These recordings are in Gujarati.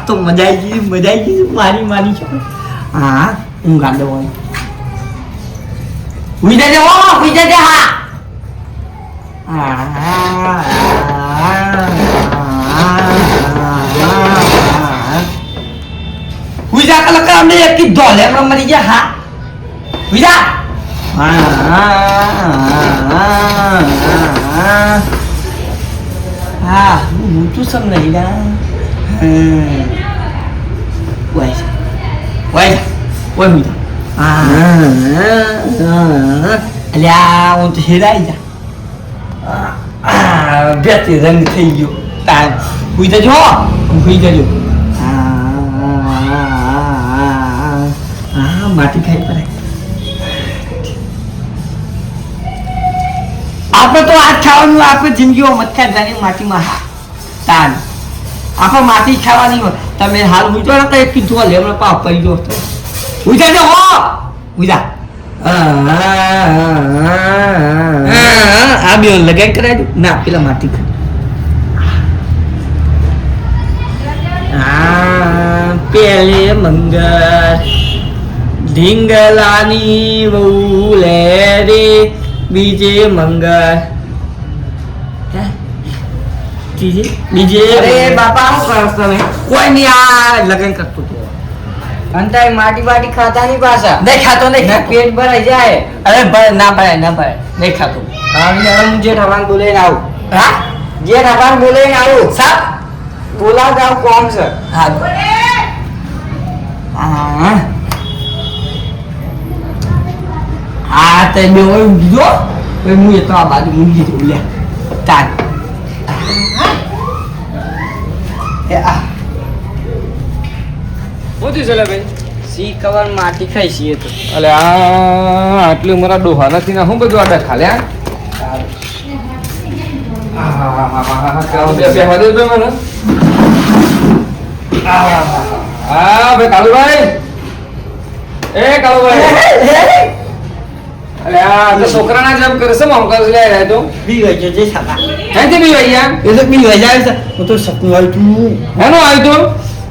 તો મજા આવી ગઈ મારી છો. હા હું ગાડો હોય વિજય વિજા કલક અમને એક ધોલે હમણાં મરી ગયા. હા વિજા હા હું તું સમ નહીં ના અલ્યા હું તો હેરાઈ જા બેથી રંગ થઈ ગયો તાર હુઈ જજો હુઈ જજો. હા માટી ખાઈ પડે આપણે તો આ ખાવાનું આપણે જિંદગીઓ મત ખાઈ માટીમાં તાર આપણે માટી ખાવાની હોય. તમે હાલ હુઈ જો ને એક કીધું લે હમણાં પાપ પડી ગયો હુઈ જજો હો હુઈ જા. આ બે લગાઈ કરાય ના પેલા માટી પેલે મંગળ ઢીંગલાની બહુ લે રે બીજે મંગળ બીજે બાપા શું કરો તમે? કોઈ નહીં આ લગન કરતો હતો અંતાય માટી બાટી ખાતા નહીં પાછા નહીં ખાતો નહીં પેટ ભરાઈ જાય. અરે ના ભરાય નહીં ખાતો. હું જે રવાન બોલાઈને આવું. હા જે રવાન બોલાઈને આવું સાહેબ બોલાવ જાવ કોમ છે. હા હા તે બે ઉઠજો હું એ તો આ બાજુ મૂકી દઉં લે તાર સી કવર માટી ખાઈ છીએ તો અલે આટલી મારા ડોહા નથી ને હું બધું આડા ખાલ્યા હા ભાઈ કાળુભાઈ એ કાળુભાઈ અલે આ તો છોકરાના જેમ કરે છે આમ કરે લે તો બી ગઈ છે જે સાલા ક્યાંથી બી વૈયા એ તો બી ગઈ જાય છે. હું તો સપનું આવ્યું તું એનું આવ્યું તું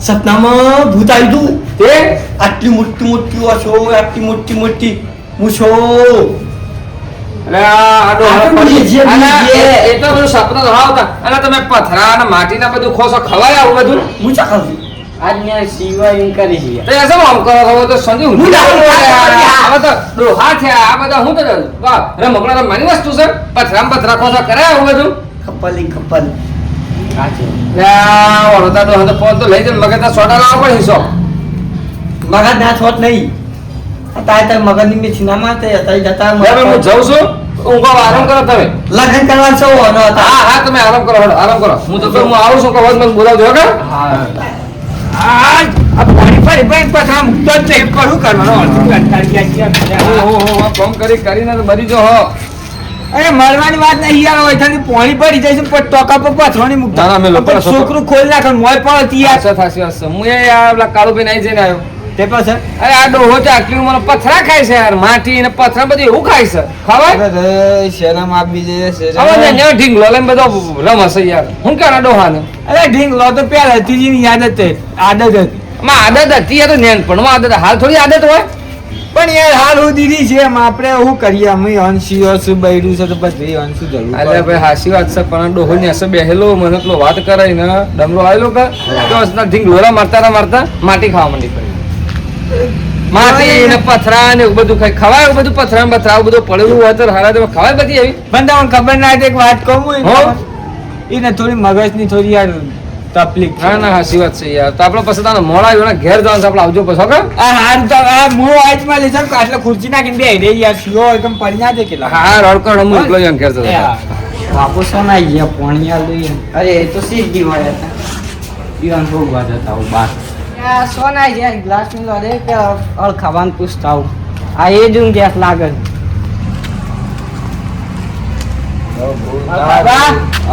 સપનામાં ભૂત આવ્યું તું તે આટલી મોટી ઓછો આટલી મોટી મૂછો. અલે આ ડોહા એ તો બધું સપનું ધરાવતા અને તમે પથરા અને માટીના બધું ખોસો ખવાય આવું બધું મૂછા ખાવી આજ મેં સિવાય એમ કરી છે તો એસમ આમ કરો તો સંજુ હું હવે તો ડોહા થયા આ બધા હું તો વાહ રે મગણા તો માની વસ્તુ છે પથરા ખોસો કરે આવું બધું ખપ્પલ વડોદરા ડોહા તો ફોન તો લઈ જાય મગજ સોટા લાવવા પડે હિસો મગજ ના છોટ નહીં અત્યારે મગજની મેથી ના મારતે અત્યારે જતા હું જાઉં છું ઊંઘો આરામ કરો તમે લગ્ન કરવા છો હા તમે આરામ કરો હું તો હું આવું છું કહો મને બોલાવજો કે કરીને મરી જો હો. અરે મરવાની વાત નહીં યાર હોય થાની પાણી પડી જાય છે પણ ટોકા પર પાથરોની મુકતા છોકરું ખોલ નાખે મોય પડતી યાર થશે હું એ યાર કાળુભાઈ નાઈ જઈને આવ્યો તે પાસે અરે આ ડોહો ચાકલી મને પથરા ખાય છે યાર માટી ને પથરા બધું એવું ખાય છે ખવાય શરમ આપી દે હવે ને ઢીંગલો લઈને બધો રમશે યાર હું કેવા ડોહાને અરે ઢીંગલો તો પેલા હતી યાદ હતી આદત હતી આદત હતી યાર નેનપણમાં આદત હાલ થોડી આદત હોય પણ યાર હાલ હું દીધી છે એમ આપણે શું કરીએ અમે અંશી હશું બૈરું છે તો પછી અંશુ જરૂર અરે ભાઈ હાસી વાત છે પણ ડોહો ને હશે બેહેલો મને પેલો વાત કરાય ને ડમરો આવેલો કે તો ઢીંગલોરા મારતા માટી ખાવા માંડી પડી માટી ને પથરા ને એવું બધું ખાય ખવાય એવું બધું પથરા બથરા બધું પડેલું હોય તો હારા તો ખવાય બધી એવી પણ તમને ખબર ના હતી એક વાત કહું એને થોડી મગજની થોડી યાર તકલીફ ના હાસી વાત છે યાર તો આપણે પછી તાનો મોડા આવ્યો ને ઘેર જવાનું આપણે આવજો પછી ઓકે આ હાર તો આ મો આઈટમાં લેસન કાટલે ખુરશી નાખીને બે રે યાર શિયો એકદમ પડી ના દે કેટલા હા રોડ હું એકલો જઈને ઘેર જતો બાપુ સોના ગયા પોણિયા લઈ અરે એ તો સીધી વાળા હતા દીવાન બહુ વાત હતા બાર સોના ગયા ગ્લાસ ની લો રે કે અળ ખાવાનું પૂછતા આવું આ એ જ ગેસ લાગે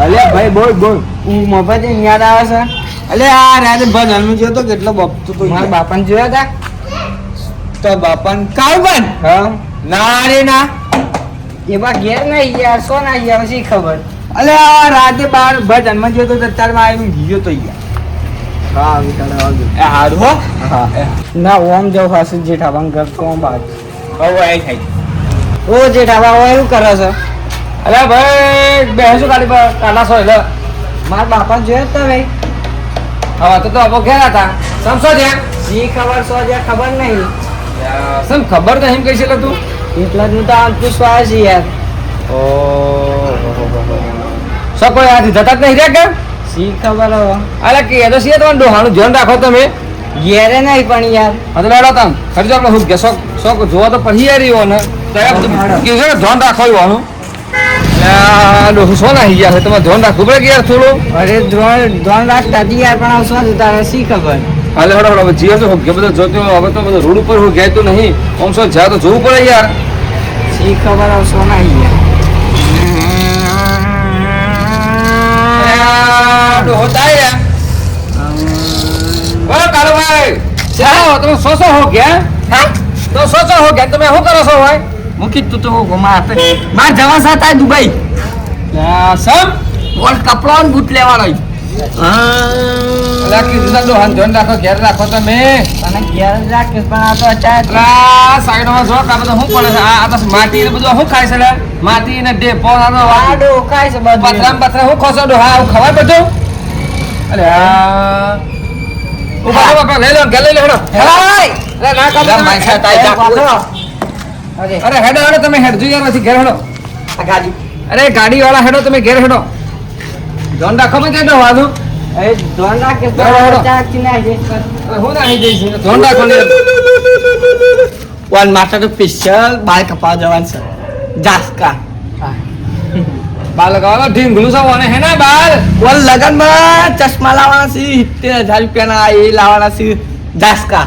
અલે ભાઈ બોલ હું મફત યાદ આવે છે અલે આ રાતે ભજન નું જોતો કેટલો બપતો તો મારા બાપાને જોયા હતા તો બાપાને કાળબન હા ના રે ના એમાં ઘેર નહીં યાર સો ના યાર શી ખબર અલે આ રાતે 12 ભજનમાં ગયો તો અત્યારમાં આવીને ગયો તો યાર હા વિચાર એ હારું હો હા ના ઓમ જવું પાસે જેઠાબા ઘર તો ઓમ બાદ હવે આઈ થાય ઓ જેઠાબા હવે એવું કરે છે અરે ભાઈ બેસો ગાડી પર કાઢા છો એટલે મારા બાપા જોયો તો ભાઈ હવે તો હવે ઘેર હતા સમસો છે શી ખબર સો જે ખબર નહીં સમ ખબર તો એમ કહી છે તું એટલા જ હું તો આમ પૂછવા છે યાર સો કોઈ આથી જતા જ નહીં રહ્યા કે શી ખબર હવે અરે કે એ તો છે તમારે ડોહાનું ધ્યાન રાખો તમે ઘેરે નહીં પણ યાર હા તો લેડો તમ ખર્ચો આપણે હું શોખ શોખ જોવા તો પછી રહ્યો ને તો ધ્યાન રાખો એવાનું શું નાખી ગયા છે તમારે ધ્યાન રાખવું પડે કે યાર થોડું અરે ધ્યાન રાખતા હતી યાર પણ આવશો તારે શી ખબર હાલે હડો હડો જીવ તો કે બધો જોતો હવે તો બધો રોડ ઉપર હું ગયા તો નહીં આમ શું જ્યાં તો જોવું પડે યાર શી ખબર આવશો ના યાર હોતા યાર ઓ કાળુભાઈ ચાલો તમે સો હો ગયા હા તો સો હો ગયા તમે શું કરો છો ભાઈ મૂકી તું તો માર જવા સાથે દુબઈ સમ ઓર કપડો ને બૂટ લેવાનો અલા કીધું તો ધ્યાન રાખો ઘેર રાખો તમે અને ઘેર જ રાખીશ પણ આ તો અચાનક સાઈડમાં જો આ બધું શું પડે છે આ તો માટી ને બધું શું ખાય છે લે માટી ને ડેપો આડો ખાય છે બધું પથરા પથરા શું ખોસો ડો હા ખવાય બધું અરે આ ઉભા બાપા લઈ લો લઈ લો હેડો અરે ના કામ માઈસા તાઈ અરે હેડો હેડો તમે હેડ જો યાર નથી ઘેર હેડો આ ગાડી અરે ગાડી વાળા હેડો તમે ઘેર હેડો ધ્યાન રાખો મેં કેતો વાદું એ ધોન રાખીશ હેડો, હેડો. અચાનક થી ના જઈશ હું ના જઈશ ધ્યાન રાખો ને વન માટે તો સ્પેશિયલ બાલ કપા જવાનું છે જાસ્કા બાલ લગાવવાનો ઢીંગલું છે ઓને હે ને બાલ વન લગન માં ચશ્મા લાવવાના છે 70,000 રૂપિયાના એ લાવવાના છે જાસ્કા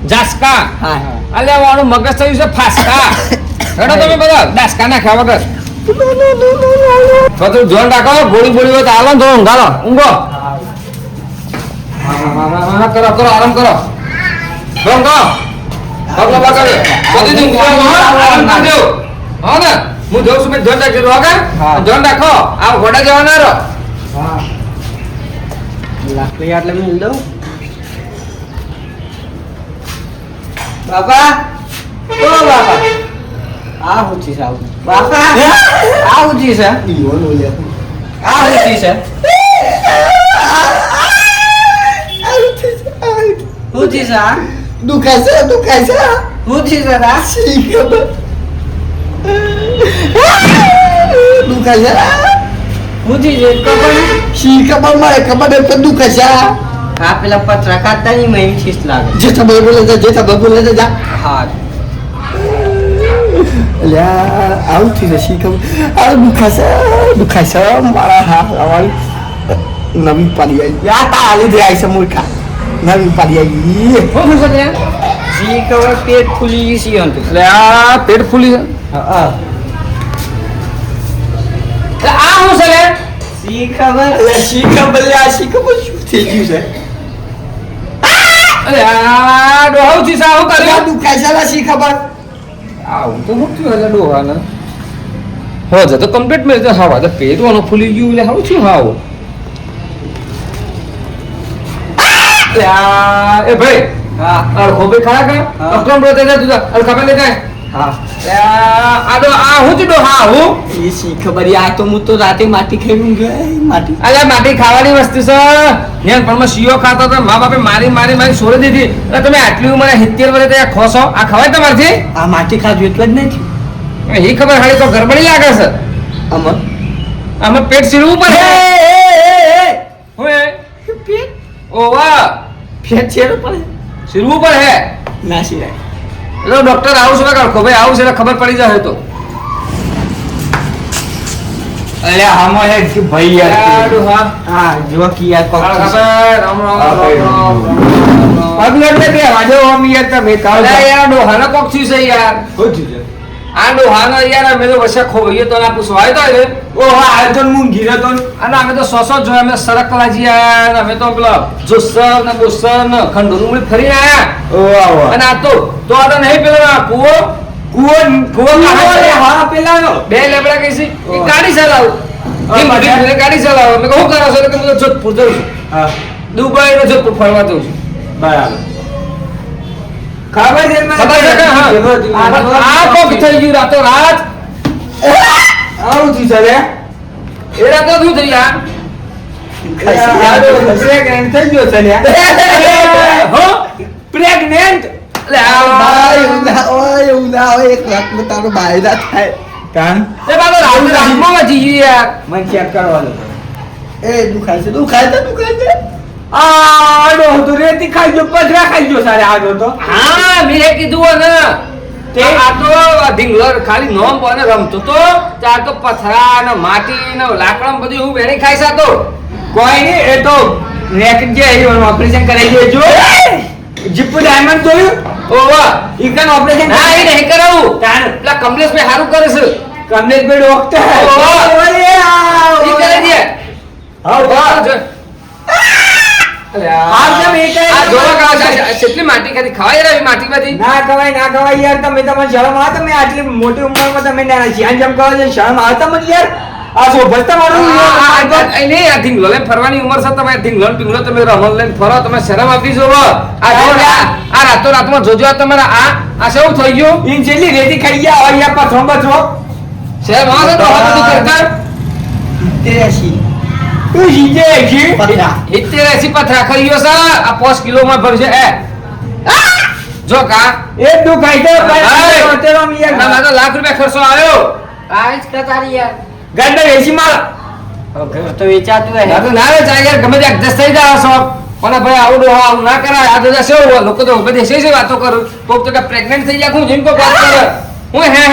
જાસ્કા હા અલે વાળું મગજ થયું છે ફાસ્કા હેડો તમે બધા ડાસ્કા નાખ્યા વગર બધું ધ્યાન રાખો ગોળી બોળી હોય તો આલો ને થોડું ઊંઘાલો ઊંઘો હા કરો કરો આરામ કરો ઊંઘો પગલો પકડે બધું આરામ કરજો હા ને હું જોઉં છું મેં ધ્યાન રાખજો વગર ધ્યાન રાખો આ ઘોડા જવાના રહો લાકડી આટલે મિલ દઉં બાપા ઓ બાપા આ ઊંચી છે બાપા આ ઊંચી છે આ ઊંચી છે ઊંચી છે આ દુખાય છે ઊંચી છે આ શી ખબર દુખાય છે ઊંચી છે ખબર શી ખબર મારે ખબર નહીં પણ દુખાય છે આ પેલા પતરા ખાતા ની મહિની ખીસ લાગે જે ખબર બોલે છે જા હા અલ્યા આવું થઈ છે શી ખબર આ દુખાય છે મારા હા અમારી નવી પાડી આવી યા તા લીધે આવી છે મૂર્ખા નવી પાડી આવી શું થયું છે શી ખબર પેટ ફૂલી ગયું છે અંત એટલે આ પેટ ફૂલી છે હા એટલે આ શું છે લે શી ખબર અલ્યા શી ખબર લ્યા શી ખબર શું થઈ ગયું છે અરે આ ડોહાઉ થી સાવ અલ્યા કર્યો દુખાય છે લા શી ખબર આવું તો હું થયું એટલે ડોહાને હો જ તો કમ્પ્લીટ મેં તો હવા તો પેટ વાનો ફૂલી ગયું એટલે હાવ થયું હાવ એ ભાઈ હા અરે ખોબે ખરા કે હા. ડોક્ટર બોલતે જા તું અરે ખબર લે જાય હા આ ડો આ હું જ ડોહા હું એ શી ખબર યાર તો હું તો રાતે માટી ખાઈ ગયો માટી અલ્યા માટી ખાવાની વસ્તુ છે નેન પણ શીઓ ખાતો તો મા બાપે મારી છોડી દીધી એટલે તમે આટલી ઉંમરે 70 વર્ષે ત્યાં ખોસો આ ખવાય તમારથી આ માટી ખાધું એટલે જ નહીં થયું એ ખબર હાડી તો ગરબડી લાગે છે અમર આમાં પેટ સીરવું પડે ઓએ પેટ ઓવા પેટ છેડો પડે સીરવું પડે હે ના સિરાય એટલે ડોક્ટર આવું છે કાઢો ભાઈ આવું છે એટલે ખબર પડી જાય તો અરે આમાં હે કે ભાઈ યાર ડોહા હા જો કે યાર કોક રામ રામ પગ લડને બે વાજો ઓમ યાર તમે કાવ અરે યાર ડોહાનો કોક થયું છે યાર હોજી છે આ ડોહાનો યાર અમે તો વસે ખોઈએ તો ના પૂછવાય તો રે ઓ હા આ તો મું ગીરે તો અને અમે તો સોસો જોયા અમે સરકલાજી આયા અમે તો પેલા જોસર ને બોસર ને ખંડોરું ફરી આયા ઓ આવો અને આ તો આ તો નહીં પેલો કુવો કુવો કુવો હા પેલા લેબડાનો 2 લેબડા કઈ છે એ ઓહ. ગાડી ચલાવું હા, પાછા? ગાડી ચલાવો મેં કહું કરો છો કે હું તો જોધપુર જઉં છું હા દુબઈ ને જોધપુર ફરવા જઉં છું બરાબર ખબર છે મને? ખબર છે કે હા આ કોક થઈ ગયું રાતો રાત આવું થયું છે રે એ રાતો શું થઈ આ પ્રેગ્નેન્ટ થઈ ગયો છે લ્યા. હો પ્રેગ્નેન્ટ લે આ એવું ના હોય એક રાતમાં તારો બાય ના થાય કાન એ બાબા રાતમાં વધી ગયું યાર મને ચેક કરવા દો એ દુખાય છે આ તો રેતી ખાઈ ગયો પથરા ખાઈ ગયો સારે આ તો હા મેં કીધું ને તે આ તો ઢીંગલર ખાલી નોમ બને રમતો તો ત્યાર તો પથરા ને માટી ને લાકડા બધું એવું વેણી ખાઈ સાતો કોઈ નહીં એ તો રેકેટ જે ઓપરેશન કરાવી દેજો જીપુ ડાયમંડ જોયું ઓવા ઈકન ઓપરેશન હા એ નહીં કરાવું તાણ. પેલા કમલેશ ભાઈ સારું કરે છે કમલેશ ભાઈ ડોક્ટર ઓહો. ઈ કરે છે હા બસ જો. આ તમે એ કરે આ જોવા કાવા છે. કેટલી માટી ખાધી ખવાય રે માટીમાંથી ના કવાય યાર તમે શરમ આવે તમે આટલી મોટી ઉંમરમાં તમે નાના છીએ જેમ કહો છો શરમ આવતા મને યાર આ શું ભસ્તા મારું ઢીંગલો લઈને ફરવાની ઉંમર છે તમે ઢીંગલો ને પિંગલો તમે રમણ લઈને ફરો તમે શરમ આપી જો આ જો આ રાતો રાતમાં જોજો આ તમારા આ શું થઈ ગયું ઈન જેટલી રેતી ખાઈ ગયા હોય યાર પથરો બથરો શેર માં તો બધું કરતા 83 તું જીજે જી પતરા 80 પથરા ખાઈ ગયો છે આ 5 કિલોમાં ભરશે એ જો કા એક દુ ખાઈ ગયો હા. તેરો યાર ના તો લાખ રૂપિયા ખર્ચો આવ્યો આવીશ કે તારી યાર ગંડા એસી માલ ઘર તો વેચાતું હે ના તો ના રે ચાલ યાર ગમે ત્યાં adjust થઈ જાય શોખ પણ ભાઈ આવું આવું ના કરાય આ તો શું હોય લોકો તો બધી શી વાતો કરું કોક તો કે પ્રેગ્નન્ટ થઈ જાય હું જીમ કો વાત કરે હું હે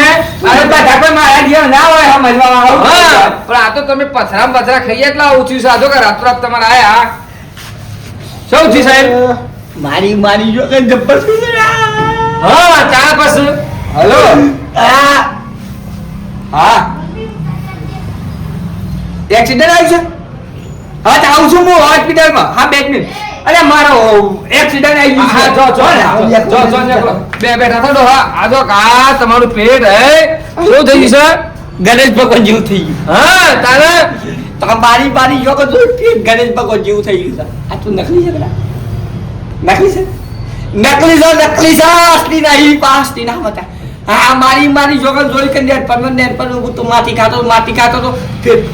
અરે બધા કોઈ મારા જેવો ના હોય સમજવા હા વાળો પણ આ તો તમે પથરામ પથરા ખાઈ એટલા ઓછું સાધો કે રાત રાત તમારે આયા શું છે સાહેબ મારી જો કે જબ્બર હા ચાર પછી હલો હા એક્સિડન્ટ આવ્યું છે હા તો આવું છું હું હોસ્પિટલમાં હા 2 મિનિટ અરે મારો એક્સિડન્ટ આવી ગયું હા જો જો જો નીકળો બે બેઠા થો હા આ જો કા તમારું પેટ હે શું થઈ ગયું છે ગણેશ ભગવાન જેવું થઈ ગયું હા તારે તમારી જો કે ગણેશ ભગવાન જેવું થઈ ગયું છે આ તું નકલી છે પેલા નકલી છે નકલી છે અસલી નહીં પાસલી ના બતા હા મારી જો કે જોઈ કે નેટ પર હું તો માટી ખાતો તો પેટ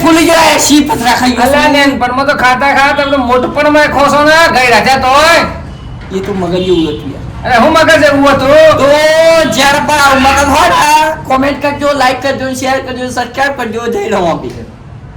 ફૂલી ગયું સી પથરા ખાઈ અલા ગયો ને પણ તો ખાતા તમે મોટપણ માં ખોસો ને ગઈ રાજા તોય એ તો મગજ જેવું હતું યાર અરે હું મગજ એવું હતું તો જ્યારે પણ આવું મગજ હોય ને કોમેન્ટ કરજો લાઈક કરજો શેર કરજો સબસ્ક્રાઇબ કરજો જય રામ આપી